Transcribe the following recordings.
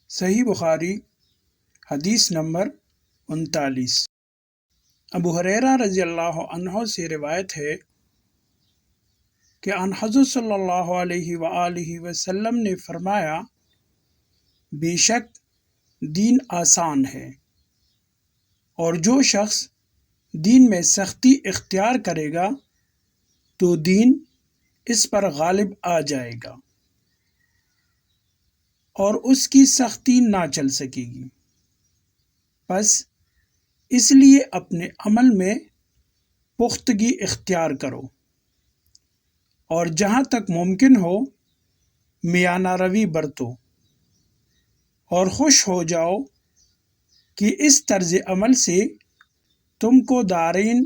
صحیح بخاری حدیث نمبر 39۔ ابو ہریرہ رضی اللہ عنہ سے روایت ہے کہ ان حضرت صلی اللہ علیہ وآلہ وسلم نے فرمایا، بے شک دین آسان ہے، اور جو شخص دین میں سختی اختیار کرے گا تو دین اس پر غالب آ جائے گا اور اس کی سختی نہ چل سکے گی۔ پس اس لیے اپنے عمل میں پختگی اختیار کرو اور جہاں تک ممکن ہو میانہ روی برتو، اور خوش ہو جاؤ کہ اس طرز عمل سے تم کو دارین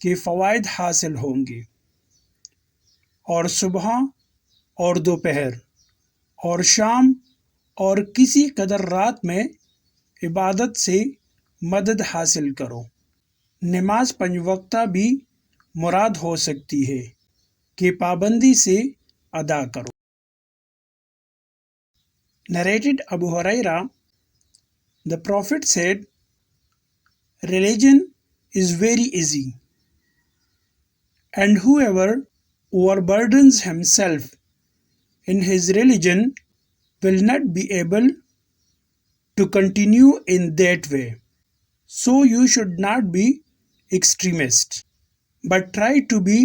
کے فوائد حاصل ہوں گے، اور صبح اور دوپہر اور شام اور کسی قدر رات میں عبادت سے مدد حاصل کرو۔ نماز 5 وقتہ بھی مراد ہو سکتی ہے کہ پابندی سے ادا کرو۔ Narrated Abu Huraira, the Prophet said, religion is very easy, and whoever overburdens himself in his religion will not be able to continue in that way. So you should not be extremist, but try to be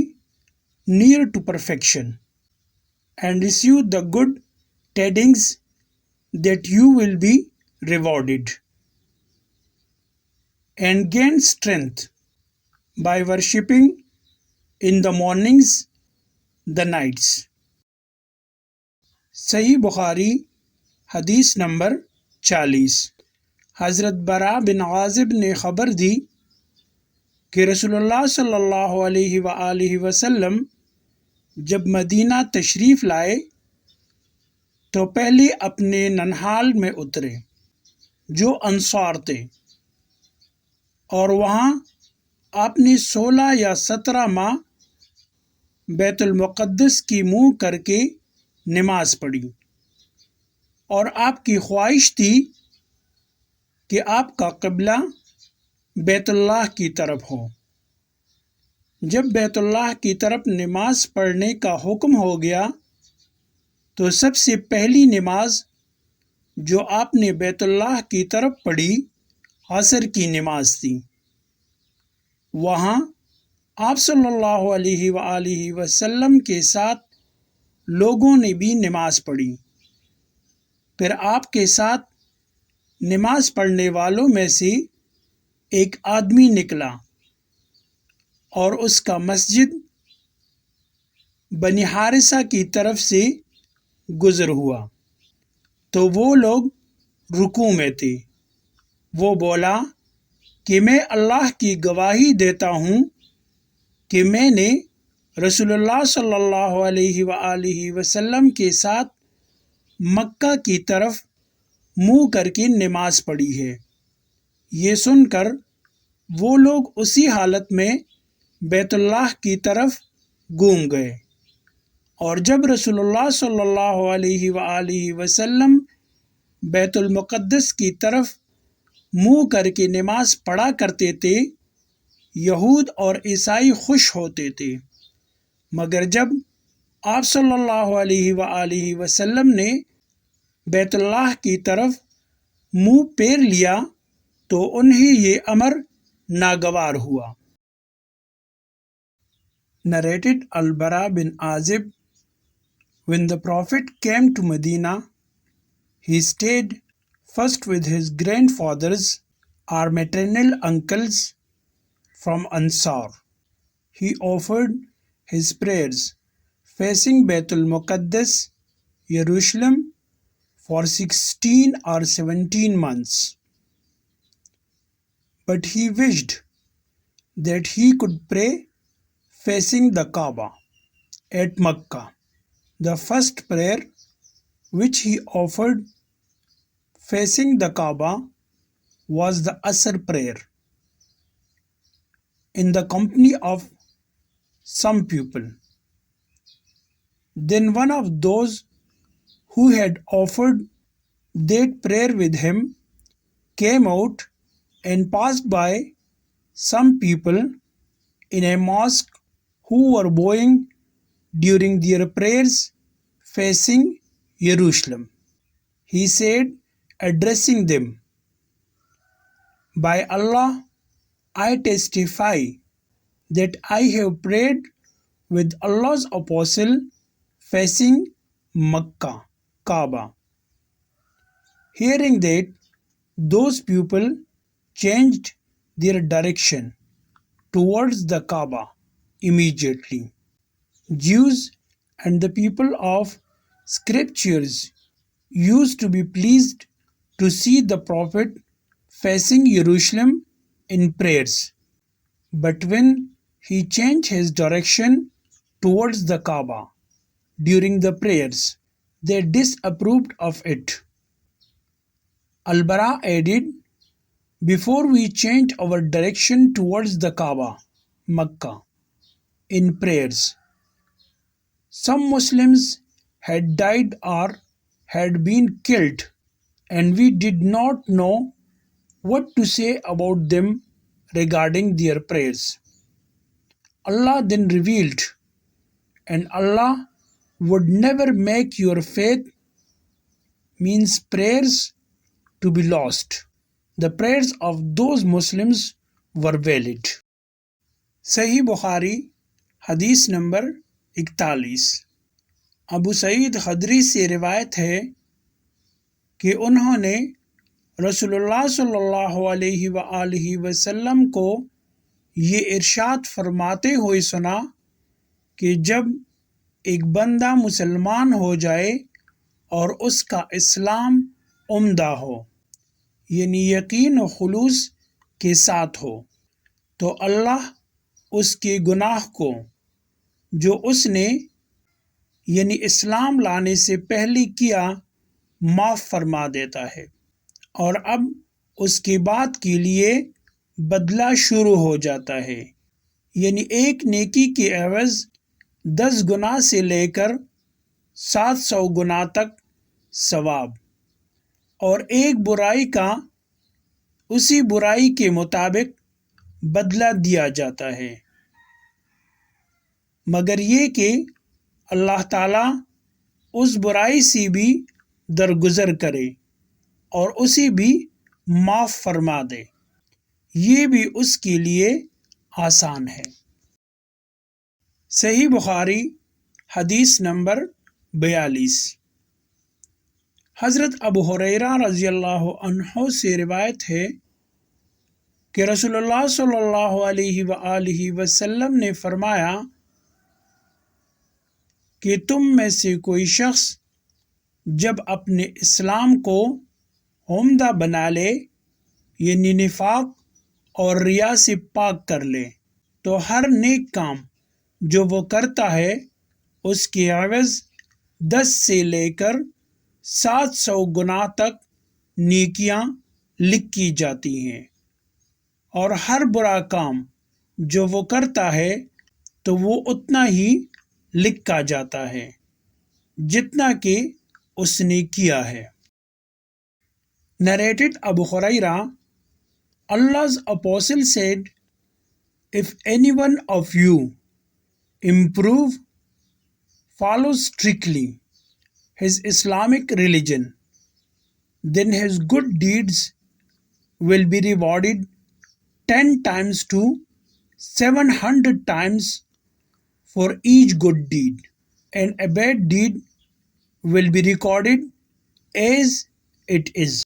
near to perfection, and receive the good tidings that you will be rewarded, and gain strength by worshipping in the mornings, the nights. صحیح بخاری حدیث number 40۔ حضرت برا بن عازب نے خبر دی کہ رسول اللہ صلی اللہ علیہ وآلہ وسلم جب مدینہ تشریف لائے تو پہلے اپنے ننہال میں اترے جو انصار تھے، اور وہاں آپ نے 16 یا 17 ماہ بیت المقدس کی منہ کر کے نماز پڑھی، اور آپ کی خواہش تھی کہ آپ کا قبلہ بیت اللہ کی طرف ہو۔ جب بیت اللہ کی طرف نماز پڑھنے کا حکم ہو گیا تو سب سے پہلی نماز جو آپ نے بیت اللہ کی طرف پڑھی عصر کی نماز تھی۔ وہاں آپ صلی اللہ علیہ وآلہ وسلم کے ساتھ لوگوں نے بھی نماز پڑھی۔ پھر آپ کے ساتھ نماز پڑھنے والوں میں سے ایک آدمی نکلا اور اس کا مسجد بنی حارثہ کی طرف سے گزر ہوا تو وہ لوگ رکوع میں تھے۔ وہ بولا کہ میں اللہ کی گواہی دیتا ہوں کہ میں نے رسول اللہ صلی اللہ علیہ وآلہ وسلم کے ساتھ مکہ کی طرف منہ کر کے نماز پڑھی ہے۔ یہ سن کر وہ لوگ اسی حالت میں بیت اللہ کی طرف گھوم گئے، اور جب رسول اللہ صلی اللہ علیہ وآلہ وسلم بیت المقدس کی طرف منہ کر کے نماز پڑھا کرتے تھے، یہود اور عیسائی خوش ہوتے تھے، مگر جب آپ صلی اللہ علیہ وآلہ وسلم نے بیت اللہ کی طرف منہ پھیر لیا تو انہیں یہ امر ناگوار ہوا۔ Narrated Al-Bara bin Azib, when the Prophet came to Medina, he stayed first with his grandfathers or maternal uncles from Ansar. He offered his prayers facing Baitul Muqaddas, Jerusalem, for 16 or 17 months. But he wished that he could pray facing the Kaaba at Makkah. The first prayer which he offered facing the Kaaba was the Asr prayer in the company of some people. Then one of those who had offered that prayer with him came out and passed by some people in a mosque who were bowing during their prayers facing Jerusalem. He said, addressing them, "By Allah, I testify that I have prayed with Allah's apostle facing Makkah, Kaaba." Hearing that, those people changed their direction towards the Kaaba immediately. Jews and the people of scriptures used to be pleased to see the Prophet facing Jerusalem in prayers. But when he changed his direction towards the Kaaba during the prayers, they disapproved of it. Al-Bara added, "Before we changed our direction towards the Kaaba, Makkah, in prayers, some Muslims had died or had been killed, and we did not know what to say about them regarding their prayers." Allah then revealed, "And Allah would never make your faith," means prayers, "to be lost. The prayers of those Muslims were valid." صحیح بخاری حدیث number 41۔ ابو سعید خدری سے روایت ہے کہ انہوں نے رسول اللہ صلی اللہ علیہ وآلہ وسلم کو یہ ارشاد فرماتے ہوئے سنا کہ جب ایک بندہ مسلمان ہو جائے اور اس کا اسلام عمدہ ہو، یعنی یقین و خلوص کے ساتھ ہو، تو اللہ اس کے گناہ کو جو اس نے یعنی اسلام لانے سے پہلے کیا معاف فرما دیتا ہے، اور اب اس کے بعد کے لیے بدلہ شروع ہو جاتا ہے، یعنی ایک نیکی کے عوض 10 گنا سے لے کر 700 گنا تک ثواب، اور ایک برائی کا اسی برائی کے مطابق بدلہ دیا جاتا ہے، مگر یہ کہ اللہ تعالیٰ اس برائی سے بھی درگزر کرے اور اسے بھی معاف فرما دے، یہ بھی اس کے لیے آسان ہے۔ صحیح بخاری حدیث نمبر 42۔ حضرت ابو ہریرہ رضی اللہ عنہ سے روایت ہے کہ رسول اللہ صلی اللہ علیہ وآلہ وسلم نے فرمایا کہ تم میں سے کوئی شخص جب اپنے اسلام کو عمدہ بنا لے، یعنی نفاق اور ریا سے پاک کر لے، تو ہر نیک کام جو وہ کرتا ہے اس کے عوض 10 سے لے کر 700 گنا تک نیکیاں لکھی جاتی ہیں، اور ہر برا کام جو وہ کرتا ہے تو وہ اتنا ہی لکھا جاتا ہے جتنا کہ اس نے کیا ہے۔ Narrated Abu Huraira, Allah's Apostle said, "If any one of you follows strictly his Islamic religion, then his good deeds will be rewarded 10 times to 700 times for each good deed, and a bad deed will be recorded as it is."